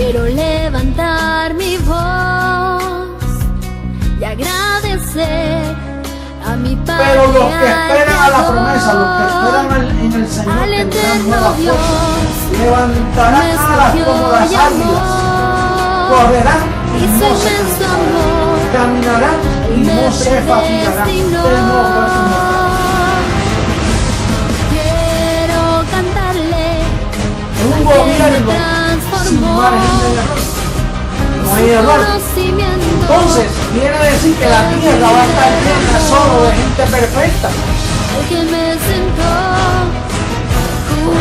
quiero levantar mi voz y agradecer a mi Padre. Pero los que esperan a la promesa, los que esperan en el Señor, al tendrán eterno nuevas Dios, fuerzas, levantarán alas como las águilas, correrán y y su no se inmenso cansarán, amor caminarán y me no se fatigarán. predestinó. Él no va a Quiero cantarle un al que me gobierno sin transformó margen de error. No hay su error. conocimiento. Entonces, quiere decir que la tierra va a estar llena solo de gente perfecta. El que me sentó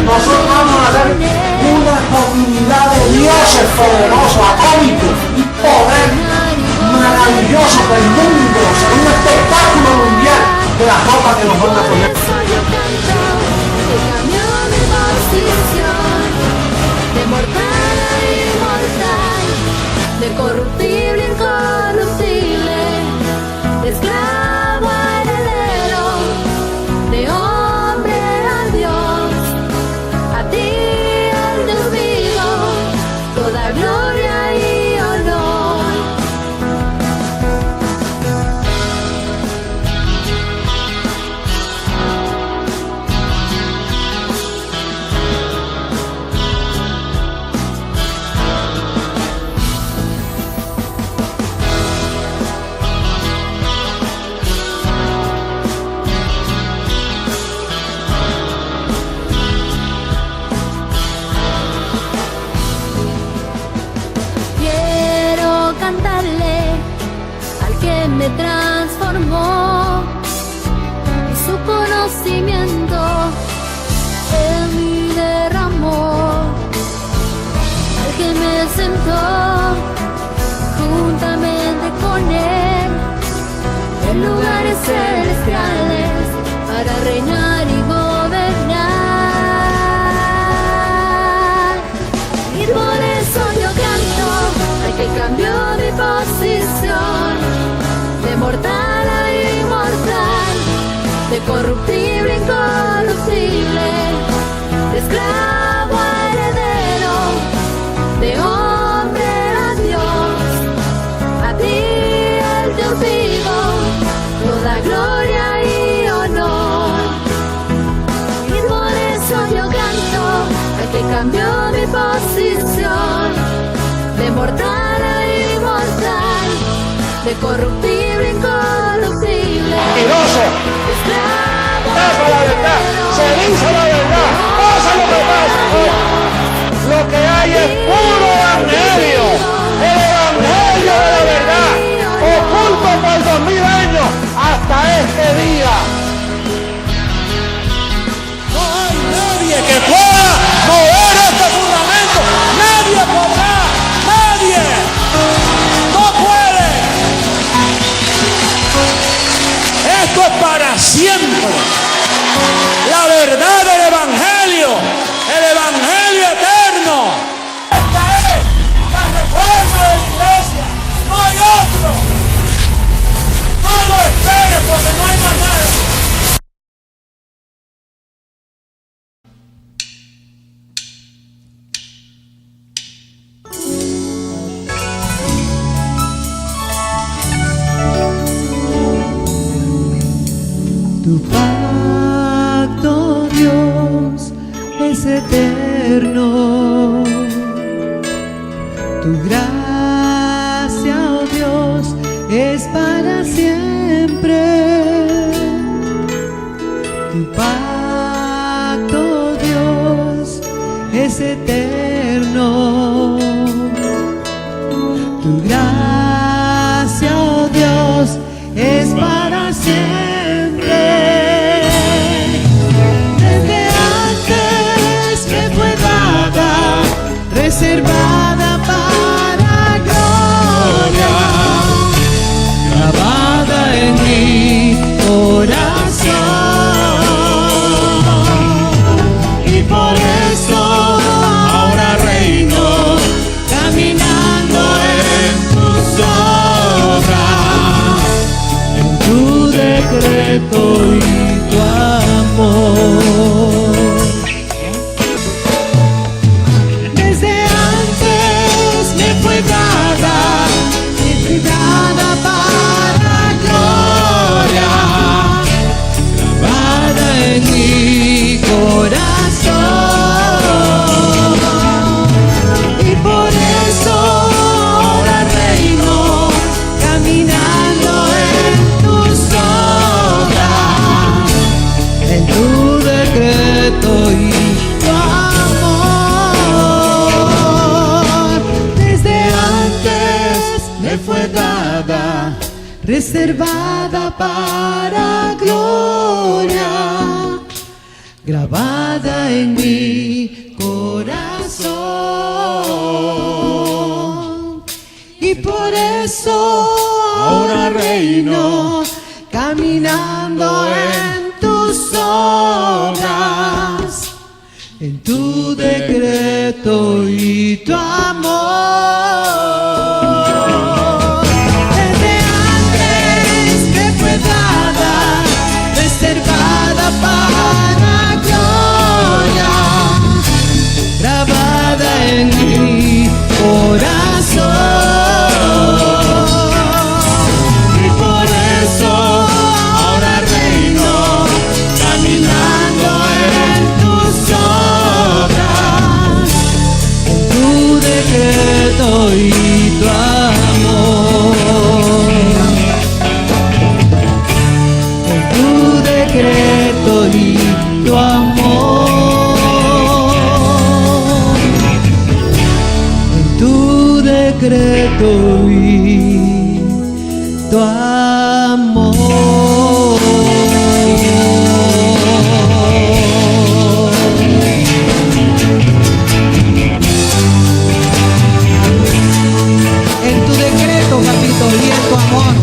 Nosotros vamos a ser una comunidad de dioses poderosos, atómicos y poder maravilloso del mundo, ser un espectáculo mundial de la ropa que nos van a poner. Por eso yo canto que cambió mi posición de mortal a inmortal, de corruptible a incorruptible, de esclavo a heredero, de hombre a Dios, a ti al Dios vivo, toda gloria y honor. Quiero cantarle al que me transformó y su conocimiento en mí derramó, al que me sentó juntamente con él en lugares celestiales para reinar y gobernar. Y por eso yo canto al que cambió mi posición de mortal a inmortal, de corruptible a incorruptible, de esclavo a heredero, de hombre a Dios, a ti el Dios vivo, toda gloria y honor. Y por eso yo canto al que cambió mi posición de mortal a inmortal, de corruptible a incorruptible, Mentiroso, de esclavo a tapa la verdad, se dice la verdad, pasa lo que pasa. Lo que hay es puro evangelio, el evangelio de la verdad, oculto por 2000 años hasta este día. No hay nadie que pueda mover este fundamento, nadie podrá, nadie, no puede. Esto es para siempre. La verdad del evangelio, el evangelio eterno. Esta es la reforma de la iglesia, no hay otro. No lo esperes porque no hay más nada. Tu pacto, Dios, es eterno. Tu gracia, oh Dios, es para siempre. Tu pacto, Dios, es eterno. Tu gracia, oh Dios, es para siempre. Desde antes que fue dada, reservada para gloria, grabada en mi corazón. Y por eso ahora reino reservada para gloria, grabada en mi corazón. Y por eso ahora reino, caminando en tus obras, en tu decreto y tu amor. Desde antes que fue dada, reservada para gloria, grabada en mi corazón. Y por eso ahora reino, caminando en tus obras, en tu decreto y tu amor. En tu decreto y tu amor. En tu decreto y tu amor. En tu decreto, papito, y en tu amor,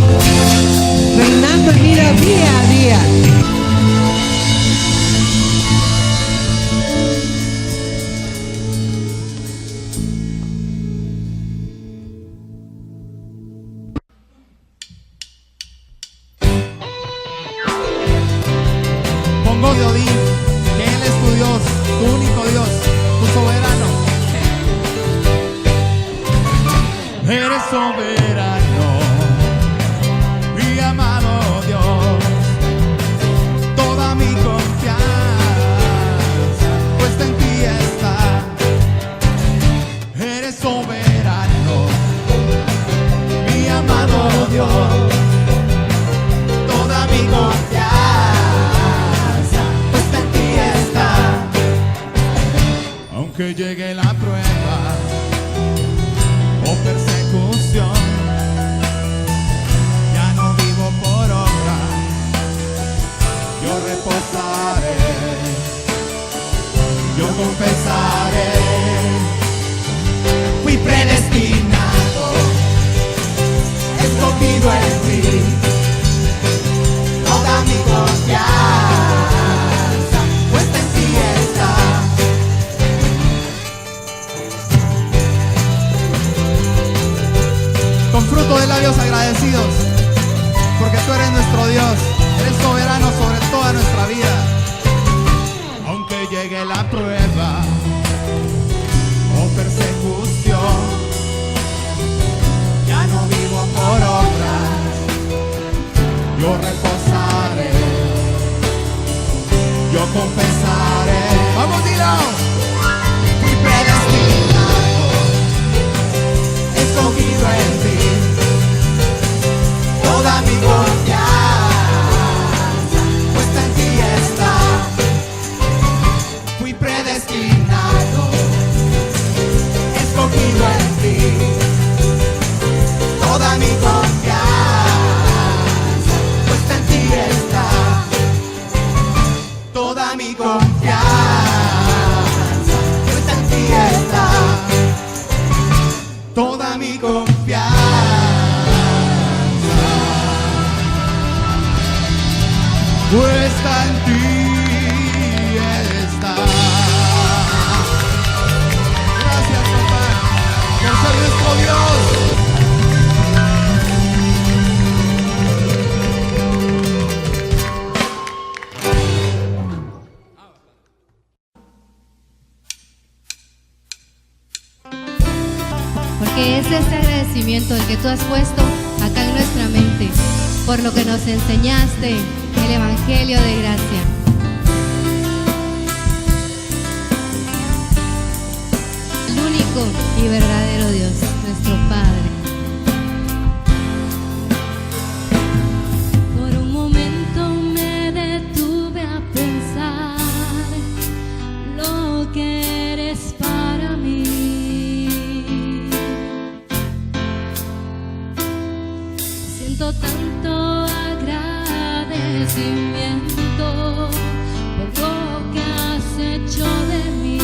reinando en vida día a día. Pongo de Odín, que Él es tu Dios, tu único Dios, tu soberano. Eres soberano, mi amado Dios, toda mi confianza puesta en ti está. Eres soberano, mi amado Dios, toda mi confianza puesta en ti está. Aunque llegue la prueba o persecución, ya no vivo por obra, yo reposaré, yo confesaré. Fui predestinado, escogido en ti, toda mi confianza puesta en ti está. Con fruto de labios agradecidos, porque tú eres nuestro Dios, eres soberano sobre toda nuestra vida. Aunque llegue la prueba o persecución, ya no vivo por obras, yo reposaré, yo confesaré. ¡Vamos, dilo! Fui predestinado, escogido en ti, toda mi confianza puesta en ti está. Fui predestinado, escogido en ti, toda mi confianza puesta en ti está. Toda mi confianza puesta en ti está. Toda mi confianza puesta en ti está. Gracias, papá, por ser nuestro Dios. Porque es este agradecimiento el que tú has puesto acá en nuestra mente, por lo que nos enseñaste el Evangelio de gracia. El único y verdadero Dios, nuestro Padre. Por un momento me detuve a pensar lo que eres para mí. Siento tanto reconocimiento por lo que has hecho de mí.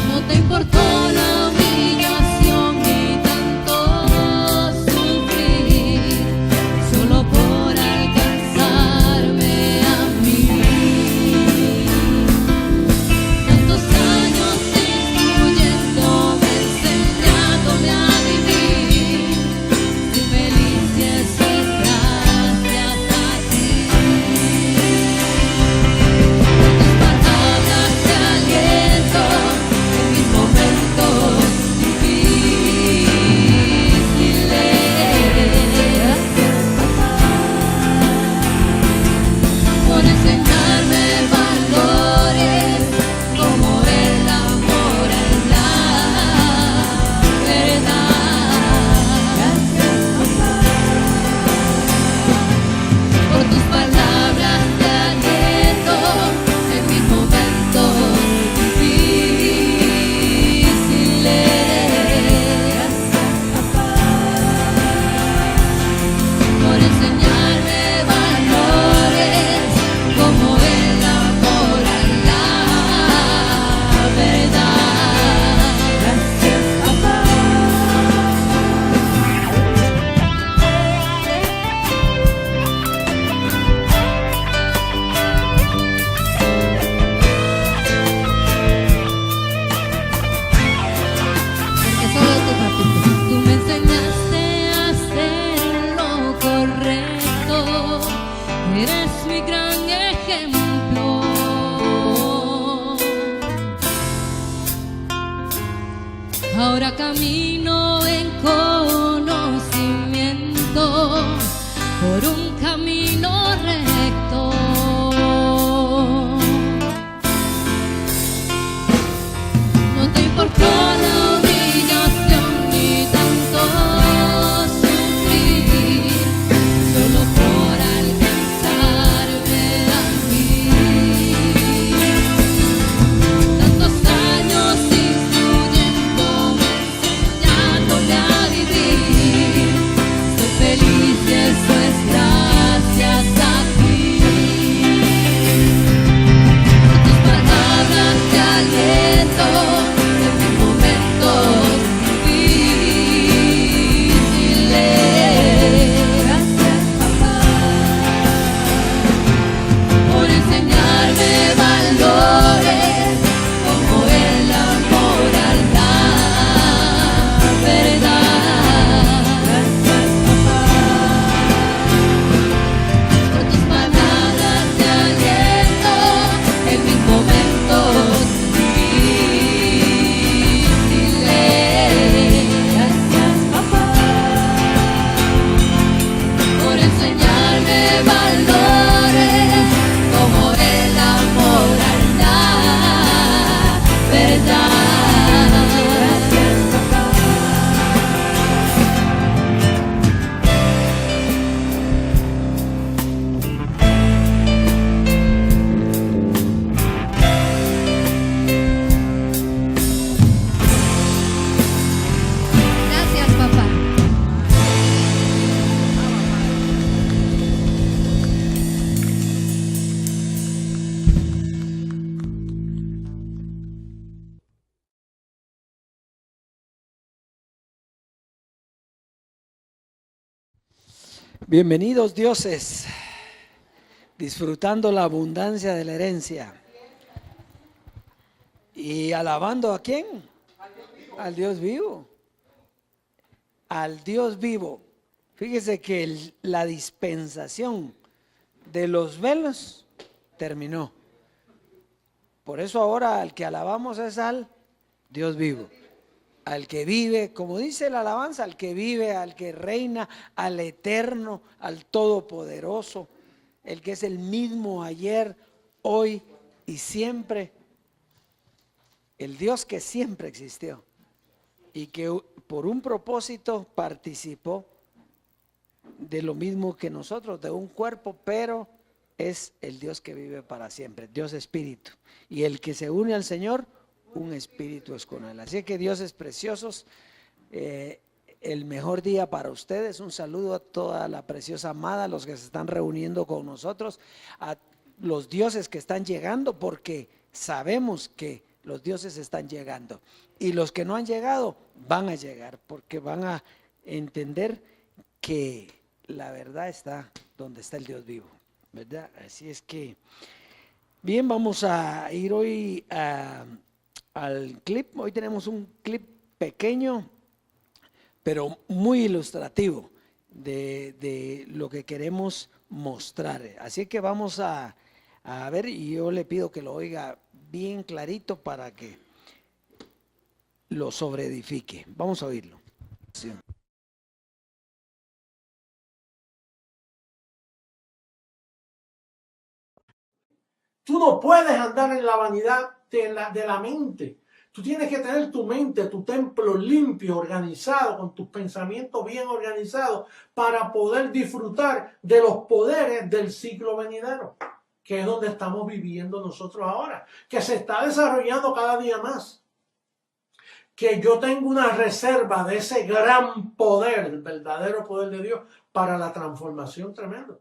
No te importó la humillación ni tanto sufrir, solo por alcanzarme a mí. Tantos años instruyéndome, enseñándome a vivir, soy feliz y eso es gracias a ti. Tus palabras de aliento en mis momentos difíciles, por enseñarme valores como el amor en la verdad. Por tus palabras de aliento en mis momentos difíciles, por enseñarme valores como el amor a la verdad. Gracias, papá. Porque solo tú, papito. Tú me enseñaste a hacer lo correcto. Eres mi gran ejemplo. Ahora camino en conocimiento por un camino recto. No te importó la humillación ni tanto sufrir, solo por alcanzarme a mí. Tantos años instruyéndome, enseñándome a vivir, soy feliz y eso es gracias a ti. Tus palabras de aliento en mis momentos difíciles. Gracias, papá, por enseñarme valores como el amor a la verdad. Gracias, papá, por tus palabras de aliento en mis momentos difíciles. Gracias, papá, por enseñarme valores como el amor a la verdad. Gracias, papá. Gracias, papá. Bienvenidos dioses, disfrutando la abundancia de la herencia y alabando ¿a quién? Al Dios vivo. Al Dios vivo. Fíjese que la dispensación de los velos terminó. Por eso ahora al que alabamos es al Dios vivo, al que vive, como dice la alabanza, al que vive, al que reina, al eterno, al todopoderoso, el que es el mismo ayer, hoy y siempre, el Dios que siempre existió y que por un propósito participó de lo mismo que nosotros, de un cuerpo, pero es el Dios que vive para siempre, Dios espíritu, y el que se une al Señor, un espíritu es con él. Así que dioses preciosos, el mejor día para ustedes. Un saludo a toda la preciosa amada, los que se están reuniendo con nosotros, a los dioses que están llegando, porque sabemos que los dioses están llegando. Y los que no han llegado van a llegar, porque van a entender que la verdad está donde está el Dios vivo, ¿verdad? Así es que, bien, vamos a ir hoy al clip. Hoy tenemos un clip pequeño, pero muy ilustrativo de lo que queremos mostrar. Así que vamos a ver, y yo le pido que lo oiga bien clarito para que lo sobreedifique. Vamos a oírlo. Sí. Tú no puedes andar en la vanidad de la mente. Tú tienes que tener tu mente, tu templo limpio, organizado, con tus pensamientos bien organizados, para poder disfrutar de los poderes del ciclo venidero, que es donde estamos viviendo nosotros ahora, que se está desarrollando cada día más. Que yo tengo una reserva de ese gran poder, el verdadero poder de Dios, para la transformación tremenda.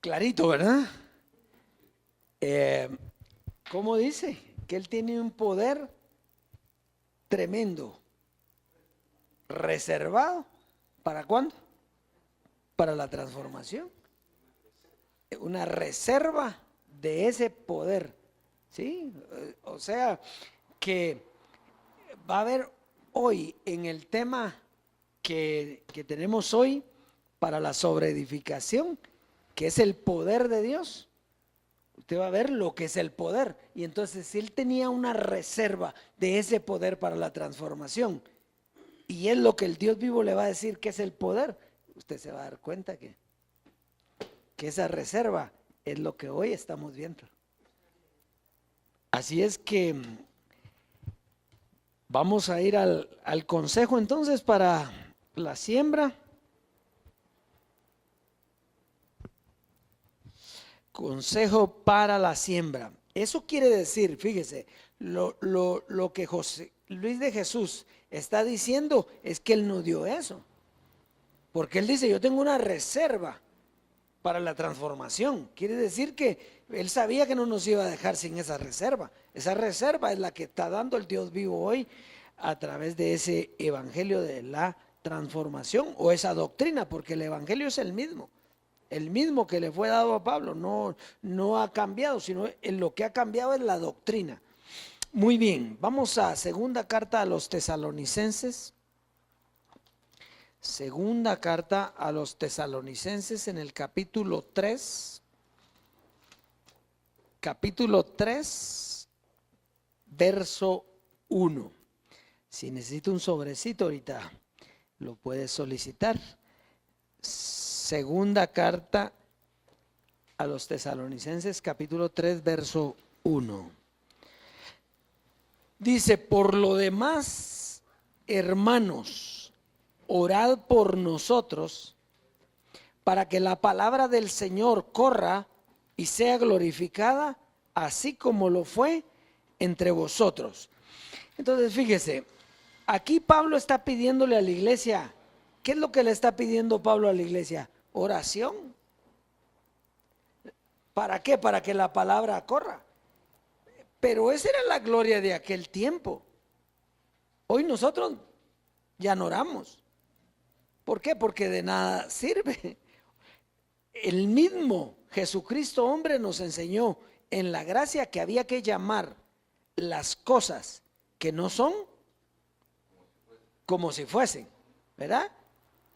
Clarito, ¿verdad? ¿Cómo dice? Que él tiene un poder tremendo, reservado. ¿Para cuándo? Para la transformación. Una reserva de ese poder, ¿sí? O sea, que va a haber hoy en el tema que tenemos hoy para la sobreedificación, que es el poder de Dios. Usted va a ver lo que es el poder. Y entonces, si él tenía una reserva de ese poder para la transformación, y es lo que el Dios vivo le va a decir que es el poder, usted se va a dar cuenta que esa reserva es lo que hoy estamos viendo. Así es que vamos a ir al consejo entonces para la siembra. Consejo para la siembra. Eso quiere decir, fíjese, lo que José Luis de Jesús está diciendo es que él no dio eso. Porque él dice, yo tengo una reserva para la transformación. Quiere decir que él sabía que no nos iba a dejar sin esa reserva. Esa reserva es la que está dando el Dios vivo hoy a través de ese evangelio de la transformación, o esa doctrina, porque el evangelio es el mismo que le fue dado a Pablo, no ha cambiado, sino lo que ha cambiado es la doctrina. Muy bien, vamos a segunda carta a los tesalonicenses. Segunda carta a los tesalonicenses en el capítulo 3. Capítulo 3, verso 1. Si necesita un sobrecito ahorita lo puede solicitar. Segunda carta a los tesalonicenses, capítulo 3, verso 1. Dice, por lo demás, hermanos, orad por nosotros para que la palabra del Señor corra y sea glorificada, así como lo fue entre vosotros. Entonces, fíjese, aquí Pablo está pidiéndole a la iglesia. ¿Qué es lo que le está pidiendo Pablo a la iglesia? Oración. ¿Para qué? Para que la palabra corra. Pero esa era la gloria de aquel tiempo. Hoy nosotros ya no oramos. ¿Por qué? Porque de nada sirve. El mismo Jesucristo hombre nos enseñó en la gracia que había que llamar las cosas que no son como si fuesen, ¿verdad?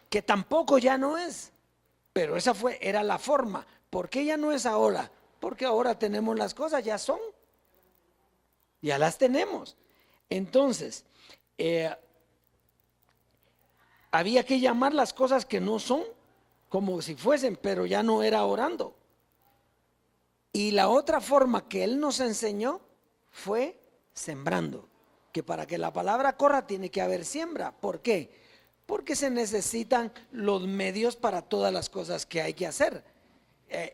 Que tampoco ya no es, pero esa era la forma. ¿Por qué ya no es ahora? Porque ahora tenemos las cosas, ya son, ya las tenemos. Entonces, había que llamar las cosas que no son como si fuesen, pero ya no era orando. Y la otra forma que él nos enseñó fue sembrando, que para que la palabra corra tiene que haber siembra. ¿Por qué? Porque se necesitan los medios para todas las cosas que hay que hacer.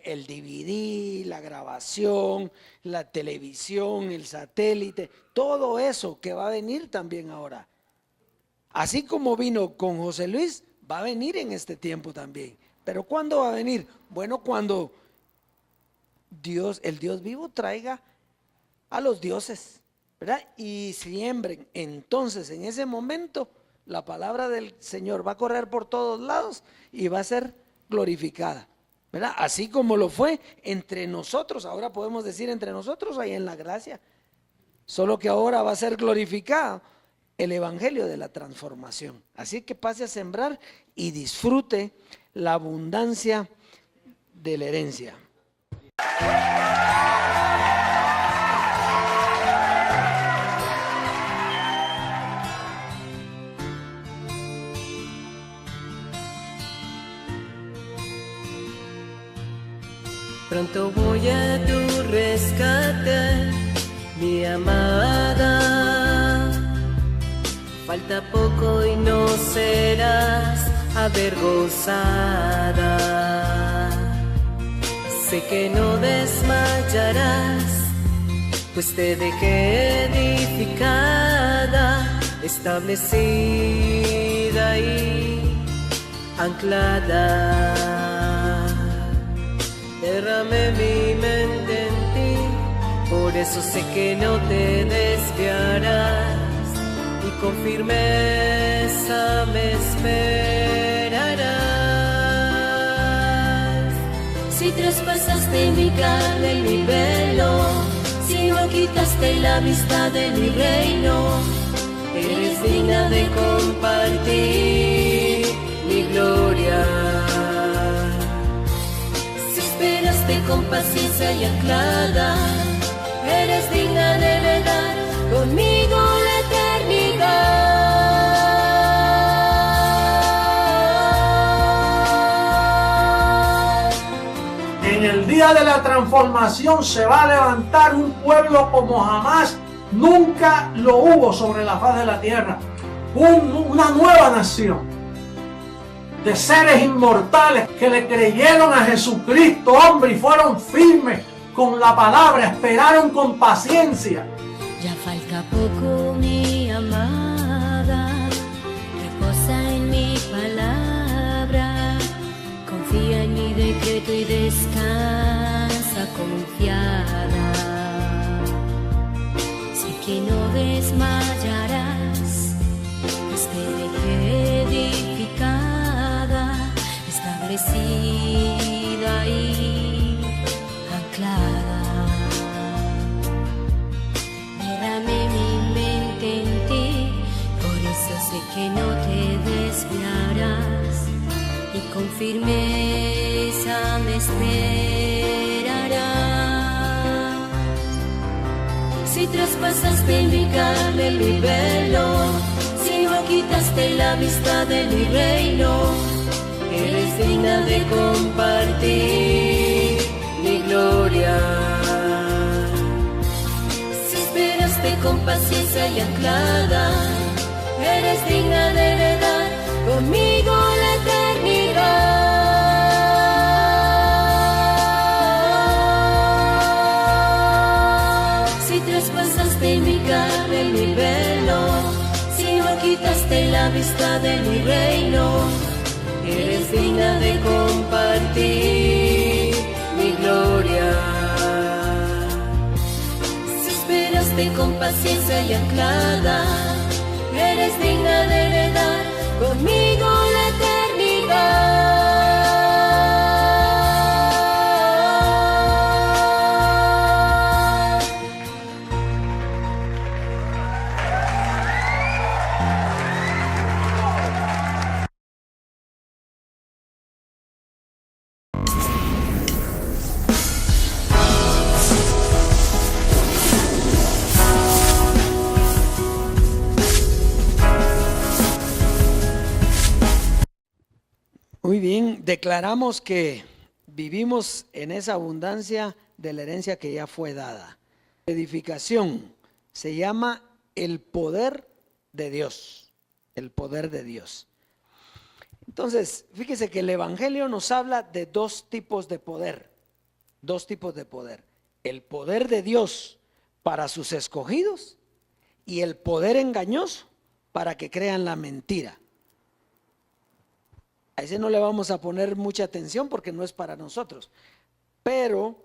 el DVD, la grabación, la televisión, el satélite, todo eso que va a venir también ahora. Así como vino con José Luis, va a venir en este tiempo también. ¿Pero cuándo va a venir? Bueno, cuando Dios, el Dios vivo, traiga a los dioses, ¿verdad? Y siembren. Entonces, en ese momento, la palabra del Señor va a correr por todos lados y va a ser glorificada, ¿verdad? Así como lo fue entre nosotros, ahora podemos decir entre nosotros ahí en la gracia, solo que ahora va a ser glorificado el evangelio de la transformación. Así que pase a sembrar y disfrute la abundancia de la herencia. Pronto voy a tu rescate, mi amada. Falta poco y no serás avergonzada. Sé que no desmayarás, pues te dejé edificada, establecida y anclada. Derramé mi mente en ti, por eso sé que no te desviarás, y con firmeza me esperarás. Si traspasaste mi carne y mi velo, si no quitaste la vista de mi reino, eres digna de compartir mi gloria. Esperaste con paciencia y anclada, eres digna de heredar conmigo la eternidad. En el día de la transformación se va a levantar un pueblo como jamás nunca lo hubo sobre la faz de la tierra. Una nueva nación de seres inmortales que le creyeron a Jesucristo, hombre, y fueron firmes con la palabra, esperaron con paciencia. Ya falta poco, mi amada, reposa en mi palabra, confía en mi decreto y descansa confiada. Sé que no desmayarás, pues te dejé edificada, establecida y anclada. Derramé mi mente en ti, por eso sé que no te desviarás, y con firmeza me esperarás. Si traspasaste mi carne, mi velo, si no quitaste la vista de mi reino, eres digna de compartir mi gloria. Si esperaste con paciencia y anclada, eres digna de heredar conmigo la eternidad. Si traspasaste mi carne, mi velo, si no quitaste la vista de mi reino, eres digna de compartir mi gloria. Si esperaste con paciencia y anclada, eres digna de heredar conmigo la eternidad. Muy bien, declaramos que vivimos en esa abundancia de la herencia que ya fue dada. Edificación se llama el poder de Dios, el poder de Dios. Entonces, fíjese que el Evangelio nos habla de dos tipos de poder. dos tipos de poder: el poder de Dios para sus escogidos y el poder engañoso para que crean la mentira. A ese no le vamos a poner mucha atención porque no es para nosotros, pero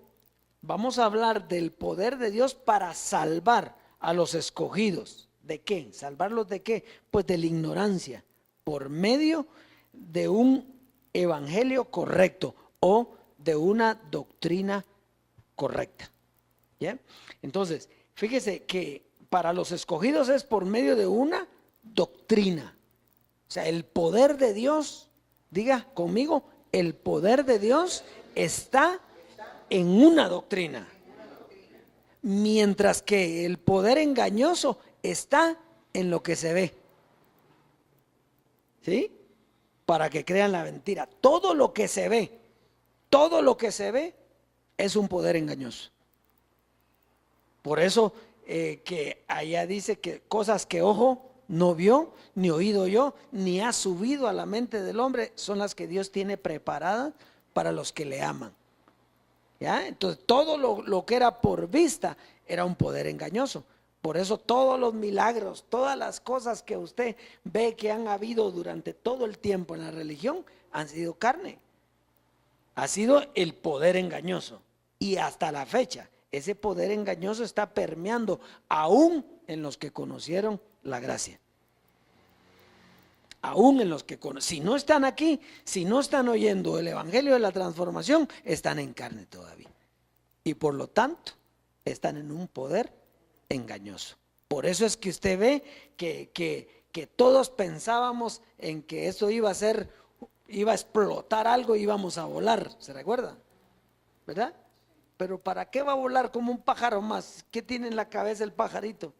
vamos a hablar del poder de Dios para salvar a los escogidos. ¿De qué? ¿Salvarlos de qué? Pues de la ignorancia, por medio de un evangelio correcto o de una doctrina correcta. ¿Ya? Entonces, fíjese que para los escogidos es por medio de una doctrina. O sea, el poder de Dios, diga conmigo, el poder de Dios está en una doctrina. Mientras que el poder engañoso está en lo que se ve. ¿Sí? Para que crean la mentira. Todo lo que se ve es un poder engañoso. Por eso que allá dice que cosas que ojo no vio, ni oído yo, ni ha subido a la mente del hombre, son las que Dios tiene preparadas para los que le aman. ¿Ya? Entonces todo lo que era por vista era un poder engañoso. Por eso todos los milagros, todas las cosas que usted ve que han habido durante todo el tiempo en la religión han sido carne. Ha sido el poder engañoso. Y hasta la fecha, ese poder engañoso está permeando aún en los que conocieron la gracia. Aún en los que si no están aquí, si no están oyendo el evangelio de la transformación, están en carne todavía. Y por lo tanto, están en un poder engañoso. Por eso es que usted ve que todos pensábamos en que esto iba a explotar algo y íbamos a volar, ¿se recuerda? ¿Verdad? Pero ¿para qué va a volar como un pájaro más? ¿Qué tiene en la cabeza el pajarito?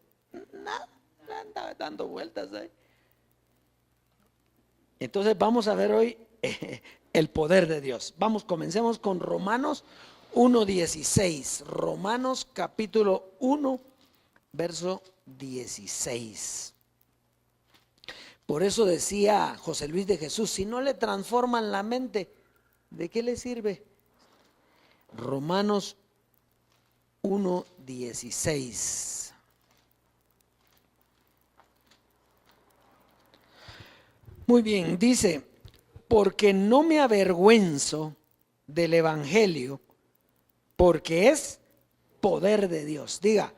Nada, anda dando vueltas ahí. Entonces vamos a ver hoy el poder de Dios. Comencemos con Romanos 1:16. Romanos capítulo 1, verso 16. Por eso decía José Luis de Jesús, si no le transforman la mente, ¿de qué le sirve? Romanos 1:16. Muy bien, dice, porque no me avergüenzo del evangelio, porque es poder de Dios. Diga,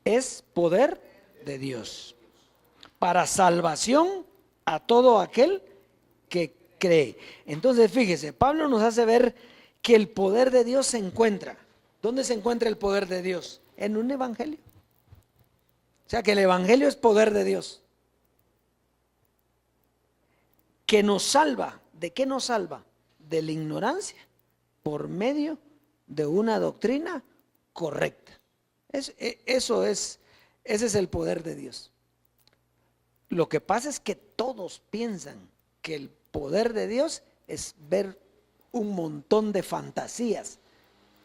es poder de Dios para salvación a todo aquel que cree. Entonces, fíjese, Pablo nos hace ver que el poder de Dios se encuentra. ¿Dónde se encuentra el poder de Dios? En un evangelio. O sea que el evangelio es poder de Dios. Que nos salva. ¿De qué nos salva? De la ignorancia por medio de una doctrina correcta. Ese es el poder de Dios. Lo que pasa es que todos piensan que el poder de Dios es ver un montón de fantasías.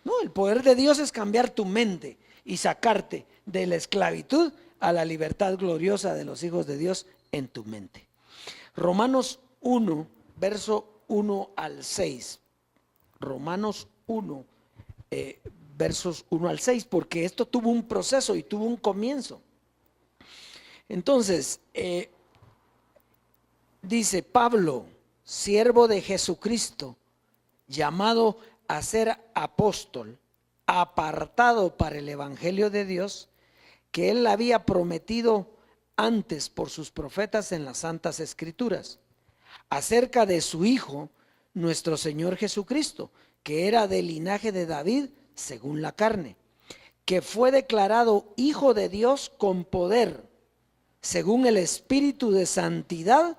No, el poder de Dios es cambiar tu mente y sacarte de la esclavitud a la libertad gloriosa de los hijos de Dios en tu mente. Romanos 1, verso 1 al 6. Romanos 1, versos 1 al 6, porque esto tuvo un proceso y tuvo un comienzo. Entonces, dice Pablo, siervo de Jesucristo, llamado a ser apóstol, apartado para el evangelio de Dios, que él había prometido antes por sus profetas en las santas escrituras, acerca de su Hijo, nuestro Señor Jesucristo, que era del linaje de David según la carne, que fue declarado Hijo de Dios con poder, según el Espíritu de santidad,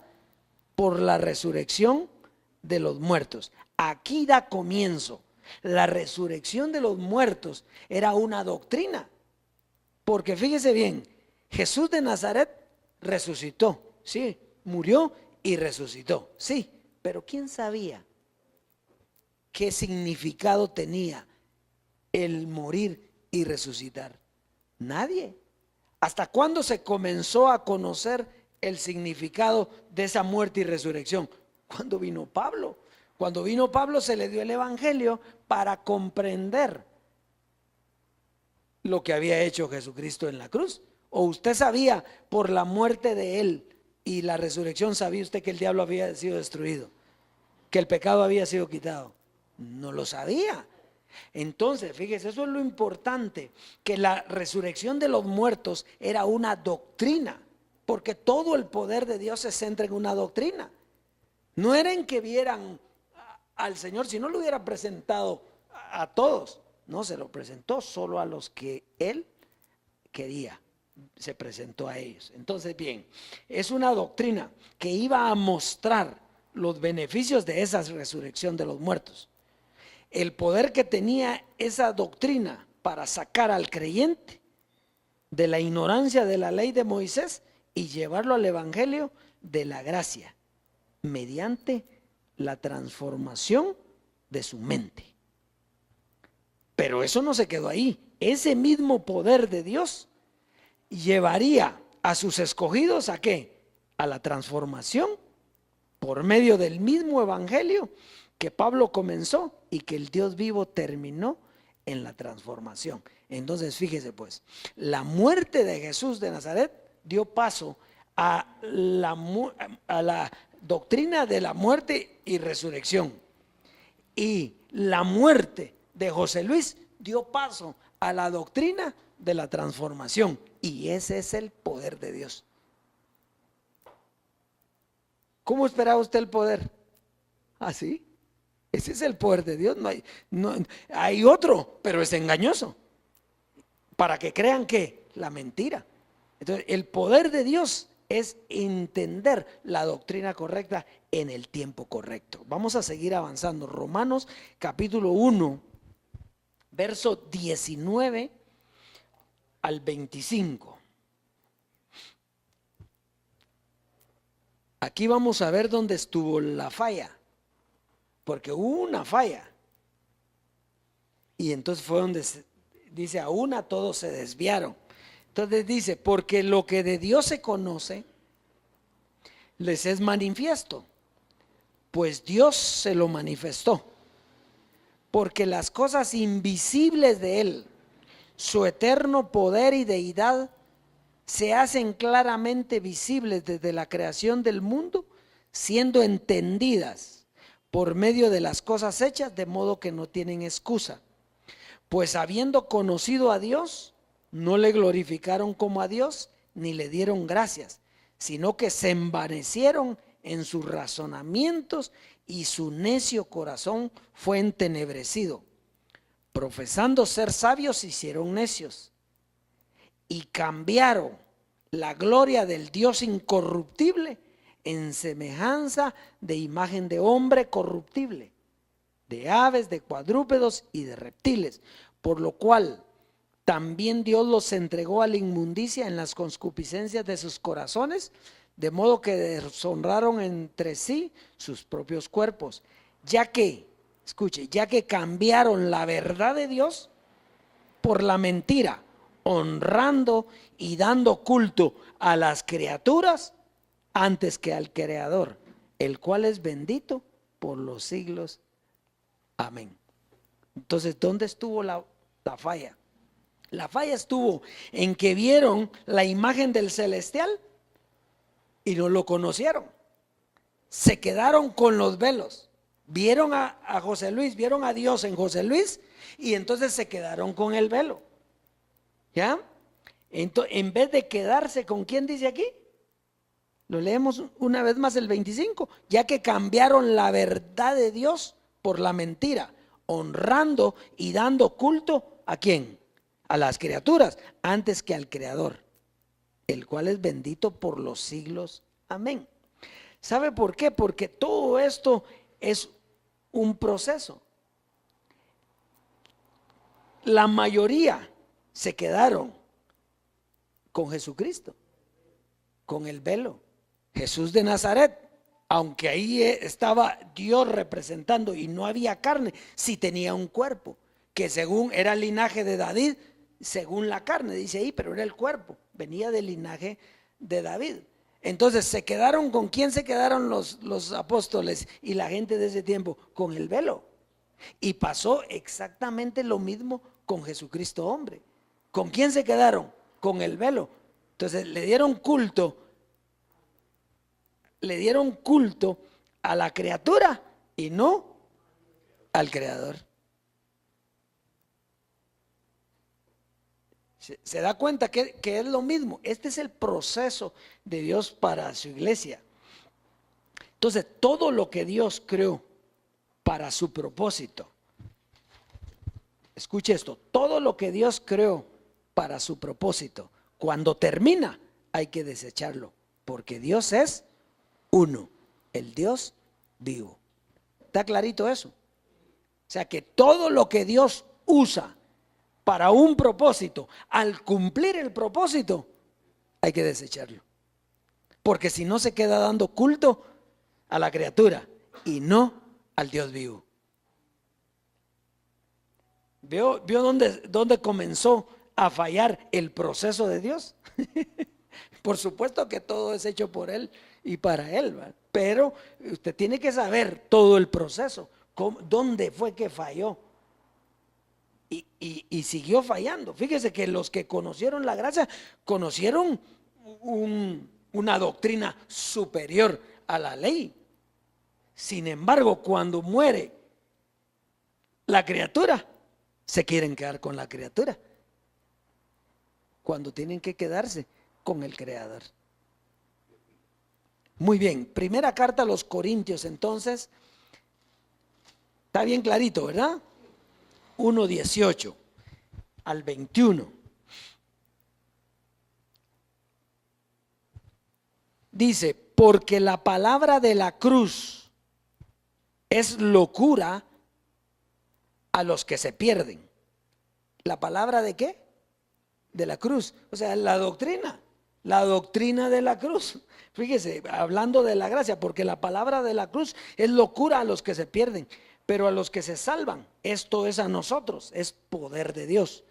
por la resurrección de los muertos. Aquí da comienzo. La resurrección de los muertos era una doctrina, porque fíjese bien, Jesús de Nazaret resucitó, sí, murió y resucitó, sí, pero ¿quién sabía qué significado tenía el morir y resucitar? Nadie. ¿Hasta cuándo se comenzó a conocer el significado de esa muerte y resurrección? Cuando vino Pablo, Cuando vino Pablo se le dio el evangelio para comprender lo que había hecho Jesucristo en la cruz. ¿O usted sabía por la muerte de él y la resurrección, sabía usted que el diablo había sido destruido, que el pecado había sido quitado? No lo sabía. Entonces, fíjese, eso es lo importante, que la resurrección de los muertos era una doctrina, porque todo el poder de Dios se centra en una doctrina. No era en que vieran al Señor, si no lo hubiera presentado a todos, no, se lo presentó solo a los que Él quería, se presentó a ellos. Entonces, bien, es una doctrina que iba a mostrar los beneficios de esa resurrección de los muertos. El poder que tenía esa doctrina para sacar al creyente de la ignorancia de la ley de Moisés y llevarlo al evangelio de la gracia, mediante la transformación de su mente. Pero eso no se quedó ahí. Ese mismo poder de Dios llevaría a sus escogidos ¿a qué? A la transformación por medio del mismo evangelio que Pablo comenzó y que el Dios vivo terminó en la transformación. Entonces, fíjese pues, la muerte de Jesús de Nazaret dio paso a la doctrina de la muerte y resurrección. Y la muerte de José Luis dio paso a la doctrina de la transformación. Y ese es el poder de Dios. ¿Cómo esperaba usted el poder? ¿Así? Ese es el poder de Dios. Hay otro, pero es engañoso, para que crean que la mentira. Entonces, el poder de Dios es entender la doctrina correcta en el tiempo correcto. Vamos a seguir avanzando. Romanos capítulo 1, verso 19 al 25. Aquí vamos a ver dónde estuvo la falla, porque hubo una falla. Y entonces fue donde dice, a una todos se desviaron. Entonces dice, porque lo que de Dios se conoce, les es manifiesto, pues Dios se lo manifestó. Porque las cosas invisibles de Él, su eterno poder y deidad, se hacen claramente visibles desde la creación del mundo, siendo entendidas por medio de las cosas hechas, de modo que no tienen excusa. Pues habiendo conocido a Dios, no le glorificaron como a Dios, ni le dieron gracias, sino que se envanecieron en sus razonamientos y su necio corazón fue entenebrecido. Profesando ser sabios, se hicieron necios y cambiaron la gloria del Dios incorruptible en semejanza de imagen de hombre corruptible, de aves, de cuadrúpedos y de reptiles, por lo cual también Dios los entregó a la inmundicia en las concupiscencias de sus corazones, de modo que deshonraron entre sí sus propios cuerpos, ya que, escuche, ya que cambiaron la verdad de Dios por la mentira, honrando y dando culto a las criaturas antes que al Creador, el cual es bendito por los siglos. Amén. Entonces, ¿dónde estuvo la falla? La falla estuvo en que vieron la imagen del celestial y no lo conocieron. Se quedaron con los velos. Vieron a José Luis, vieron a Dios en José Luis y entonces se quedaron con el velo. ¿Ya? Entonces, en vez de quedarse con ¿quién dice aquí? Lo leemos una vez más el 25. Ya que cambiaron la verdad de Dios por la mentira, honrando y dando culto ¿a quién? A las criaturas antes que al Creador, el cual es bendito por los siglos. Amén. ¿Sabe por qué? Porque todo esto es un proceso. La mayoría se quedaron con Jesucristo, con el velo. Jesús de Nazaret, aunque ahí estaba Dios representando y no había carne, sí tenía un cuerpo, que según era el linaje de David, según la carne, dice ahí, pero era el cuerpo, venía del linaje de David. Entonces, ¿se quedaron con quién? Se quedaron los apóstoles y la gente de ese tiempo, con el velo. Y pasó exactamente lo mismo con Jesucristo hombre. ¿Con quién se quedaron? Con el velo. Entonces le dieron culto a la criatura y no al Creador. ¿Se da cuenta que es lo mismo? Este es el proceso de Dios para su iglesia. Entonces, todo lo que Dios creó para su propósito, escuche esto, todo lo que Dios creó para su propósito, cuando termina, hay que desecharlo, porque Dios es uno, el Dios vivo. ¿Está clarito eso? O sea que todo lo que Dios usa para un propósito, al cumplir el propósito, hay que desecharlo. Porque si no se queda dando culto a la criatura y no al Dios vivo. ¿Vio dónde comenzó a fallar el proceso de Dios? Por supuesto que todo es hecho por Él y para Él, ¿verdad? Pero usted tiene que saber todo el proceso, dónde fue que falló. Y siguió fallando. Fíjese que los que conocieron la gracia conocieron una doctrina superior a la ley. Sin embargo, cuando muere la criatura, se quieren quedar con la criatura, cuando tienen que quedarse con el Creador. Muy bien, primera carta a los Corintios, entonces, está bien clarito, ¿verdad? 1:18 al 21. Dice, porque la palabra de la cruz es locura a los que se pierden. ¿La palabra de qué? De la cruz. O sea, la doctrina de la cruz. Fíjese, hablando de la gracia, porque la palabra de la cruz es locura a los que se pierden, pero a los que se salvan, esto es a nosotros, es poder de Dios.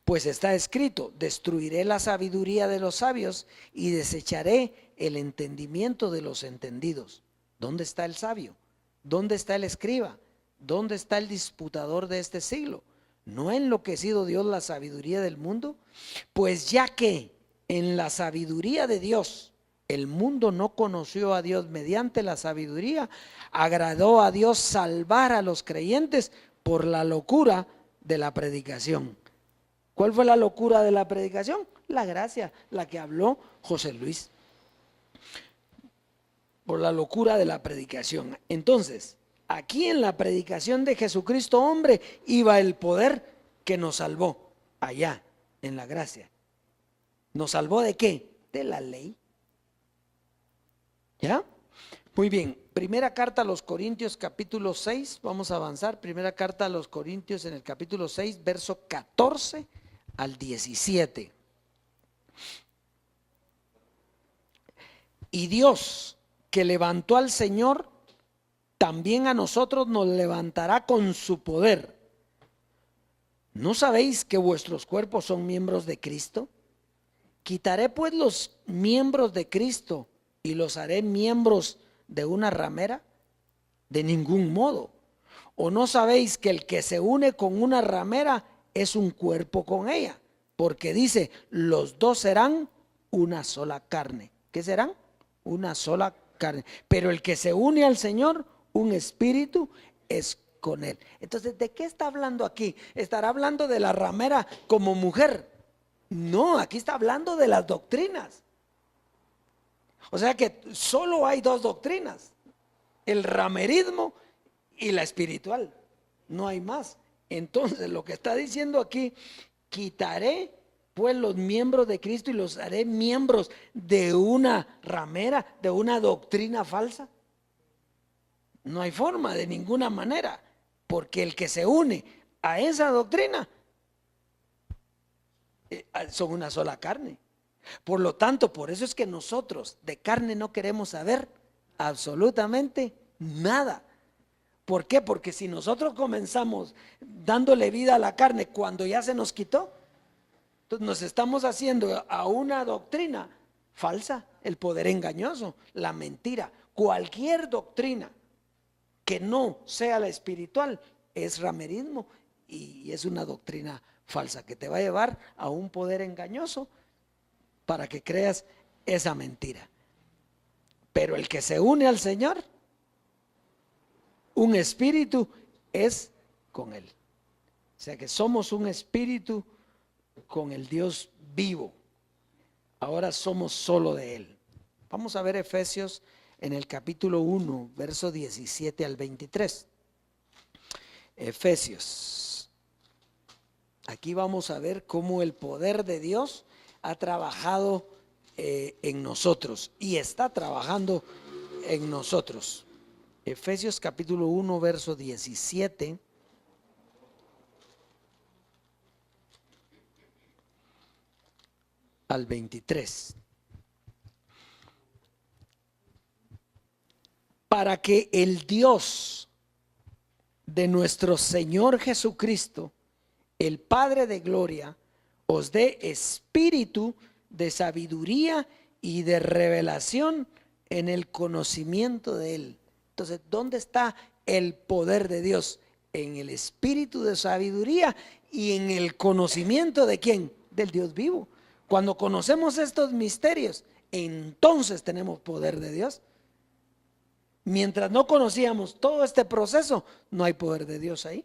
Pues está escrito, destruiré la sabiduría de los sabios y desecharé el entendimiento de los entendidos. ¿Dónde está el sabio? ¿Dónde está el escriba? ¿Dónde está el disputador de este siglo? ¿No ha enloquecido Dios la sabiduría del mundo? Pues ya que en la sabiduría de Dios el mundo no conoció a Dios mediante la sabiduría, agradó a Dios salvar a los creyentes por la locura de la predicación. ¿Cuál fue la locura de la predicación? La gracia, la que habló José Luis. Por la locura de la predicación. Entonces, aquí en la predicación de Jesucristo hombre iba el poder que nos salvó. Allá, en la gracia. ¿Nos salvó de qué? De la ley. ¿Ya? Muy bien, primera carta a los Corintios capítulo 6, vamos a avanzar, primera carta a los Corintios en el capítulo 6, verso 14 al 17. Y Dios que levantó al Señor, también a nosotros nos levantará con su poder. ¿No sabéis que vuestros cuerpos son miembros de Cristo? Quitaré pues los miembros de Cristo y los haré miembros de una ramera, de ningún modo. ¿O no sabéis que el que se une con una ramera es un cuerpo con ella? Porque dice, los dos serán una sola carne. ¿Qué serán? Una sola carne. Pero el que se une al Señor, un espíritu es con él. Entonces, ¿de qué está hablando aquí? ¿Estará hablando de la ramera como mujer? No, aquí está hablando de las doctrinas. O sea que solo hay dos doctrinas, el ramerismo y la espiritual, no hay más. Entonces lo que está diciendo aquí, quitaré pues los miembros de Cristo y los haré miembros de una ramera, de una doctrina falsa. No hay forma, de ninguna manera, porque el que se une a esa doctrina son una sola carne. Por lo tanto, por eso es que nosotros de carne no queremos saber absolutamente nada. ¿Por qué? Porque si nosotros comenzamos dándole vida a la carne cuando ya se nos quitó, entonces nos estamos haciendo a una doctrina falsa, el poder engañoso, la mentira. Cualquier doctrina que no sea la espiritual es ramerismo y es una doctrina falsa que te va a llevar a un poder engañoso para que creas esa mentira. Pero el que se une al Señor, un espíritu es con Él. O sea que somos un espíritu con el Dios vivo. Ahora somos solo de Él. Vamos a ver Efesios en el capítulo 1, verso 17 al 23. Efesios. Aquí vamos a ver cómo el poder de Dios ha trabajado en nosotros y está trabajando en nosotros. Efesios capítulo 1, verso 17 al 23. Para que el Dios de nuestro Señor Jesucristo, el Padre de gloria, os dé espíritu de sabiduría y de revelación en el conocimiento de Él. Entonces, ¿dónde está el poder de Dios? En el espíritu de sabiduría y en el conocimiento de ¿quién? Del Dios vivo. Cuando conocemos estos misterios, entonces tenemos poder de Dios. Mientras no conocíamos todo este proceso, no hay poder de Dios ahí.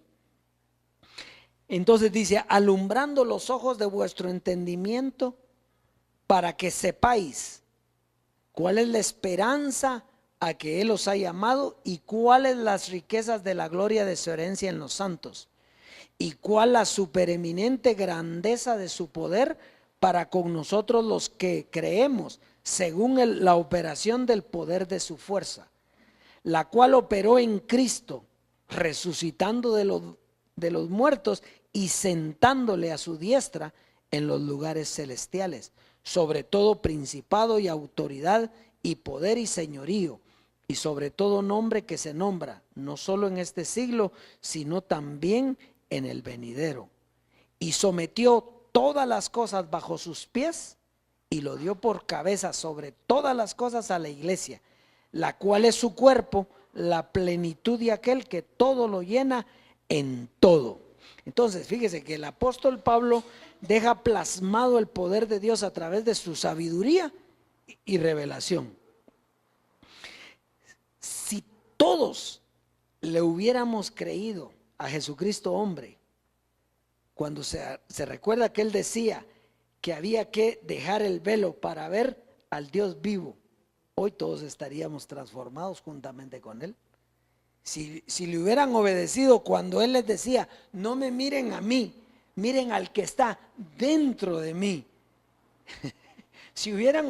Entonces dice, alumbrando los ojos de vuestro entendimiento para que sepáis cuál es la esperanza a que Él os ha llamado y cuáles las riquezas de la gloria de su herencia en los santos y cuál la supereminente grandeza de su poder para con nosotros los que creemos según la operación del poder de su fuerza, la cual operó en Cristo, resucitando de los muertos y sentándole a su diestra en los lugares celestiales, sobre todo principado y autoridad y poder y señorío, y sobre todo nombre que se nombra, no solo en este siglo, sino también en el venidero. Y sometió todas las cosas bajo sus pies y lo dio por cabeza sobre todas las cosas a la iglesia, la cual es su cuerpo, la plenitud de aquel que todo lo llena en todo. Entonces, fíjese que el apóstol Pablo deja plasmado el poder de Dios a través de su sabiduría y revelación. Si todos le hubiéramos creído a Jesucristo hombre, cuando se recuerda que él decía que había que dejar el velo para ver al Dios vivo, hoy todos estaríamos transformados juntamente con él. Si le hubieran obedecido cuando él les decía, no me miren a mí, miren al que está dentro de mí. Si hubieran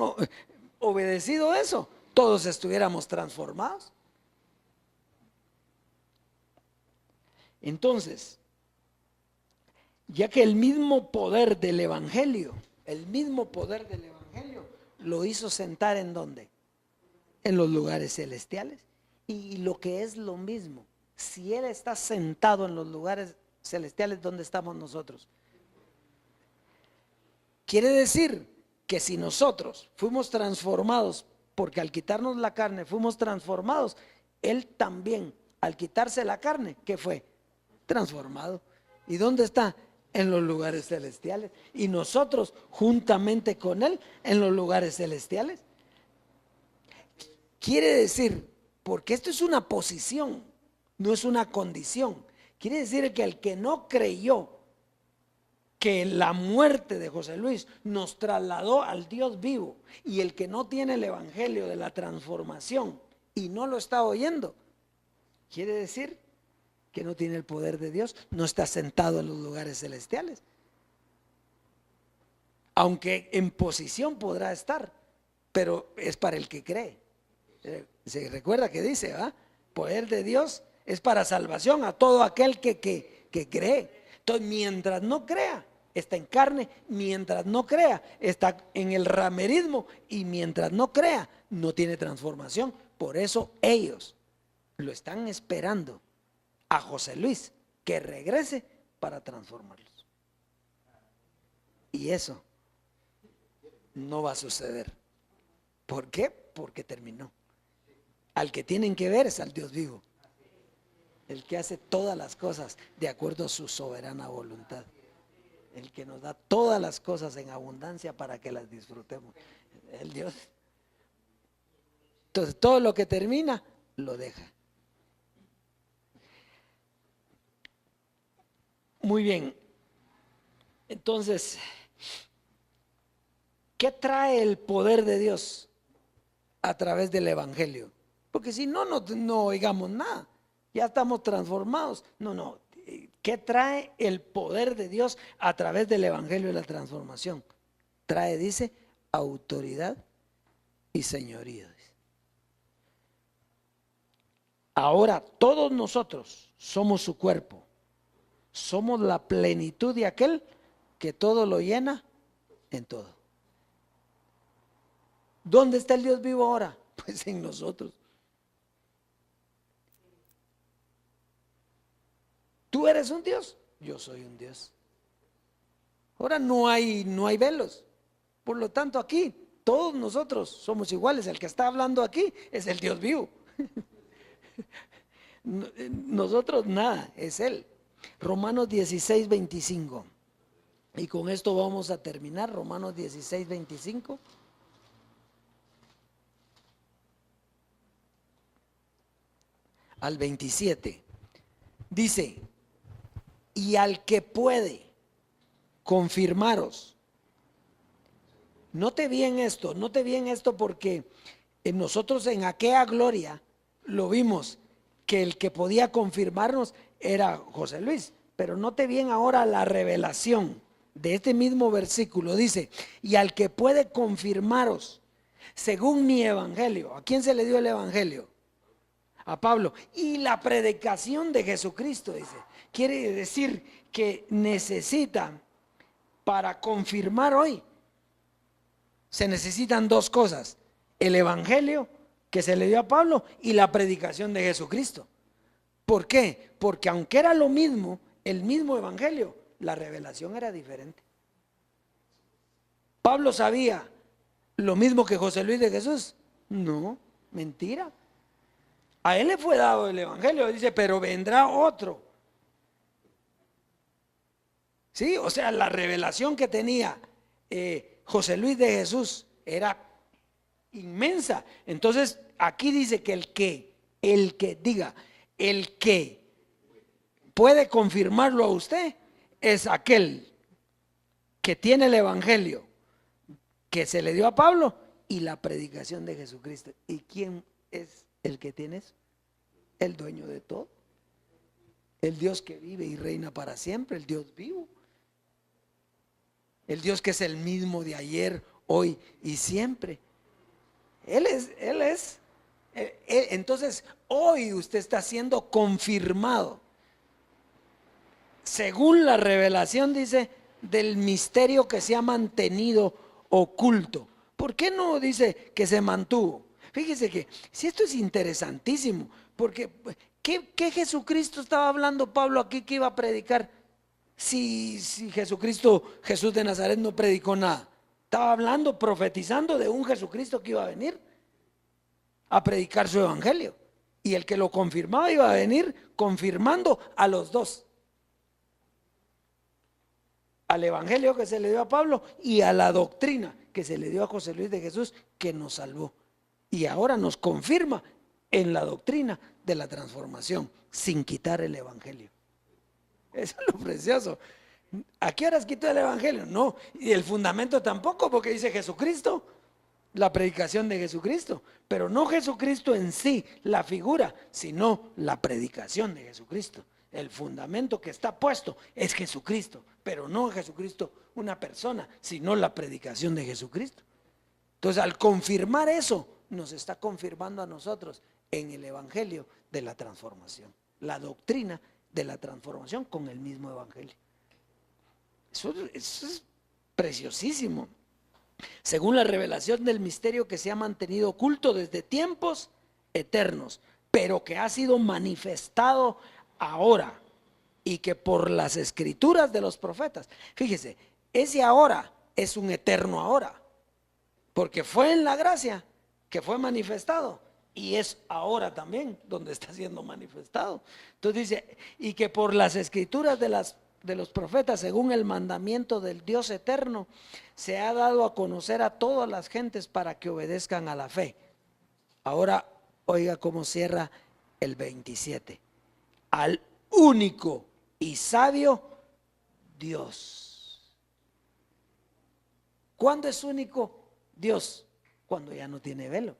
obedecido eso, todos estuviéramos transformados. Entonces, ya que el mismo poder del evangelio, lo hizo sentar ¿en dónde? En los lugares celestiales. Y lo que es lo mismo, si Él está sentado en los lugares celestiales, ¿dónde estamos nosotros? Quiere decir que si nosotros fuimos transformados, porque al quitarnos la carne fuimos transformados, Él también, al quitarse la carne, ¿qué fue? Transformado. ¿Y dónde está? En los lugares celestiales. Y nosotros, juntamente con Él, en los lugares celestiales. Quiere decir, porque esto es una posición, no es una condición. Quiere decir que el que no creyó que la muerte de José Luis nos trasladó al Dios vivo, y el que no tiene el evangelio de la transformación y no lo está oyendo, quiere decir que no tiene el poder de Dios, no está sentado en los lugares celestiales. Aunque en posición podrá estar, pero es para el que cree. Se recuerda que dice, ¿va? Poder de Dios es para salvación a todo aquel que cree. Entonces, mientras no crea, está en carne; mientras no crea, está en el ramerismo; y mientras no crea, no tiene transformación. Por eso ellos lo están esperando a José Luis que regrese para transformarlos. Y eso no va a suceder. ¿Por qué? Porque terminó. Al que tienen que ver es al Dios vivo, el que hace todas las cosas de acuerdo a su soberana voluntad, el que nos da todas las cosas en abundancia para que las disfrutemos, el Dios. Entonces todo lo que termina lo deja. Muy bien. Entonces, ¿qué trae el poder de Dios a través del Evangelio? Porque si no, no oigamos nada. Ya estamos transformados. No. ¿Qué trae el poder de Dios a través del Evangelio de la transformación? Trae, dice, autoridad y señoría. Ahora todos nosotros somos su cuerpo. Somos la plenitud de aquel que todo lo llena en todo. ¿Dónde está el Dios vivo ahora? Pues en nosotros. ¿Tú eres un Dios? Yo soy un Dios. Ahora no hay velos. Por lo tanto, aquí todos nosotros somos iguales. El que está hablando aquí es el Dios vivo. Nosotros nada, es Él. Romanos 16, 25. Y con esto vamos a terminar. Romanos 16, 25. Al 27. Dice: y al que puede confirmaros. Note bien esto porque nosotros en aquella gloria lo vimos, que el que podía confirmarnos era José Luis. Pero note bien ahora la revelación de este mismo versículo. Dice: y al que puede confirmaros según mi evangelio. ¿A quién se le dio el evangelio? A Pablo. Y la predicación de Jesucristo, dice. Quiere decir que necesitan, para confirmar hoy, se necesitan dos cosas: el evangelio que se le dio a Pablo y la predicación de Jesucristo. ¿Por qué? Porque aunque era lo mismo, el mismo evangelio, la revelación era diferente. ¿Pablo sabía lo mismo que José Luis de Jesús? No, mentira. A él le fue dado el evangelio, dice, pero vendrá otro. Sí, o sea, la revelación que tenía José Luis de Jesús era inmensa. Entonces, aquí dice que el que puede confirmarlo a usted es aquel que tiene el evangelio que se le dio a Pablo y la predicación de Jesucristo. ¿Y quién es el que tiene eso? El dueño de todo, el Dios que vive y reina para siempre, el Dios vivo, el Dios que es el mismo de ayer, hoy y siempre. Él es. Entonces hoy usted está siendo confirmado según la revelación, dice, del misterio que se ha mantenido oculto. ¿Por qué no dice que se mantuvo? Fíjese que si esto es interesantísimo, porque ¿qué Jesucristo estaba hablando Pablo aquí que iba a predicar? Si Jesús de Nazaret no predicó nada. Estaba hablando, profetizando de un Jesucristo que iba a venir a predicar su evangelio. Y el que lo confirmaba iba a venir confirmando a los dos: al evangelio que se le dio a Pablo y a la doctrina que se le dio a José Luis de Jesús, que nos salvó. Y ahora nos confirma en la doctrina de la transformación, sin quitar el evangelio. Eso es lo precioso. ¿A qué horas quitó el evangelio? No, y el fundamento tampoco, porque dice Jesucristo, la predicación de Jesucristo, pero no Jesucristo en sí, la figura, sino la predicación de Jesucristo. El fundamento que está puesto es Jesucristo, pero no Jesucristo una persona, sino la predicación de Jesucristo. Entonces, al confirmar eso, nos está confirmando a nosotros en el evangelio de la transformación, la doctrina de la transformación con el mismo evangelio. Eso es preciosísimo. Según la revelación del misterio que se ha mantenido oculto desde tiempos eternos, pero que ha sido manifestado ahora y que por las escrituras de los profetas. Fíjese, ese ahora es un eterno ahora, porque fue en la gracia que fue manifestado y es ahora también donde está siendo manifestado. Entonces dice, y que por las escrituras de los profetas, según el mandamiento del Dios eterno, se ha dado a conocer a todas las gentes para que obedezcan a la fe. Ahora oiga cómo cierra el 27. Al único y sabio Dios. ¿Cuándo es único Dios? Cuando ya no tiene velo.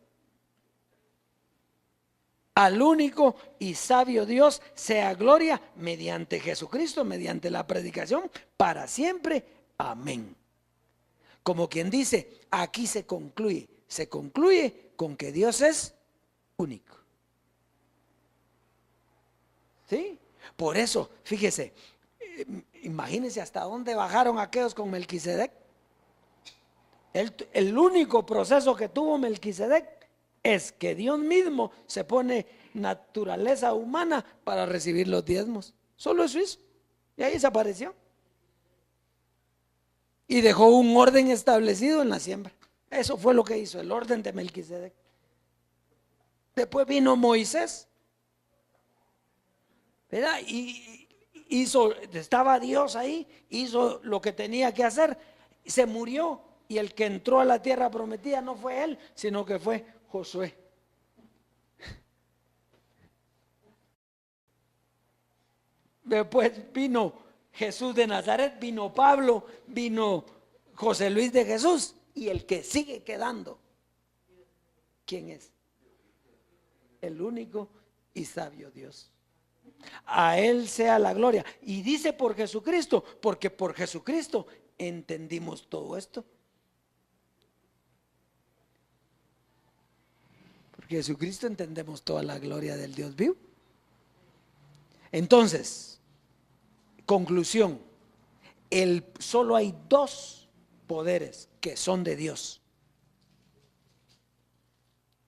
Al único y sabio Dios sea gloria mediante Jesucristo, mediante la predicación, para siempre. Amén. Como quien dice, aquí se concluye con que Dios es único. ¿Sí? Por eso, fíjese, imagínense hasta dónde bajaron aquellos con Melquisedec. El único proceso que tuvo Melquisedec es que Dios mismo se pone naturaleza humana para recibir los diezmos. Solo eso hizo. Y ahí desapareció. Y dejó un orden establecido en la siembra. Eso fue lo que hizo, el orden de Melquisedec. Después vino Moisés, ¿verdad? Y estaba Dios ahí, hizo lo que tenía que hacer, se murió. Y el que entró a la tierra prometida no fue él, sino que fue Josué. Después vino Jesús de Nazaret, vino Pablo, vino José Luis de Jesús. Y el que sigue quedando, ¿quién es? El único y sabio Dios. A Él sea la gloria. Y dice por Jesucristo, porque por Jesucristo entendimos todo esto. Por Jesucristo entendemos toda la gloria del Dios vivo. Entonces, conclusión, solo hay dos poderes que son de Dios.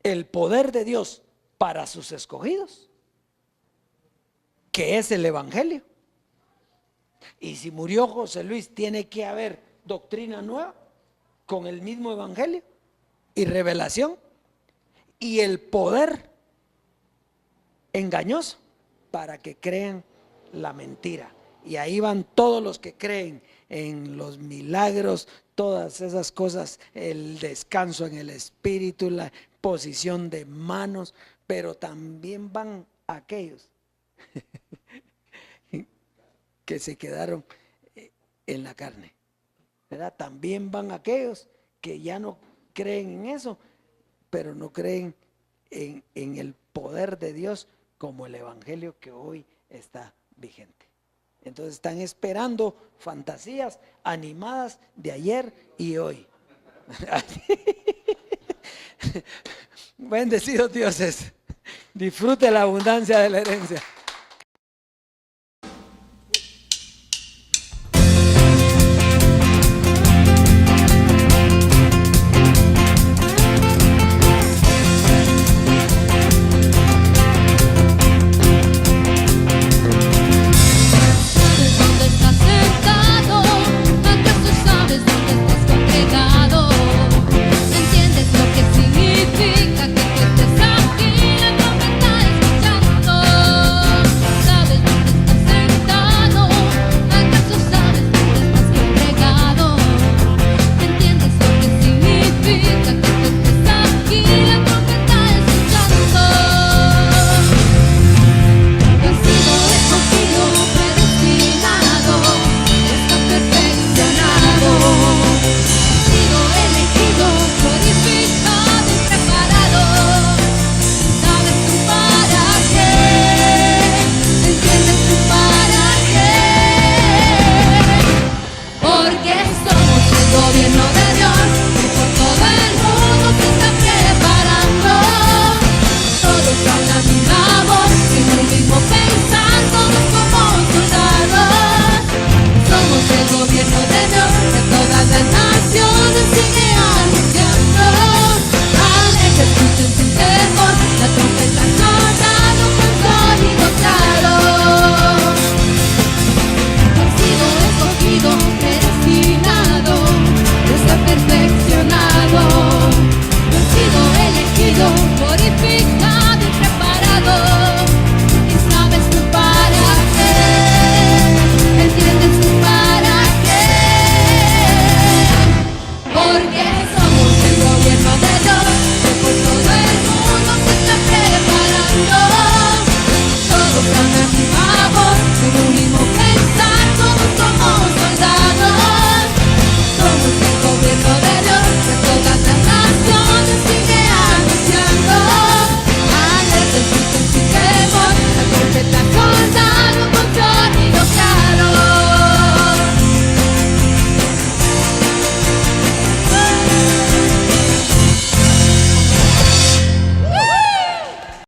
El poder de Dios para sus escogidos, que es el Evangelio. Y si murió José Luis, tiene que haber doctrina nueva con el mismo Evangelio y revelación. Y el poder engañoso para que crean la mentira. Y ahí van todos los que creen en los milagros, todas esas cosas, el descanso en el espíritu, la posición de manos, pero también van aquellos que se quedaron en la carne, ¿verdad? También van aquellos que ya no creen en eso, pero no creen en el poder de Dios como el Evangelio que hoy está vigente. Entonces están esperando fantasías animadas de ayer y hoy. Bendecidos dioses, disfrute la abundancia de la herencia. Significa que tú estés aquí, la tormenta escuchando. tu unidad.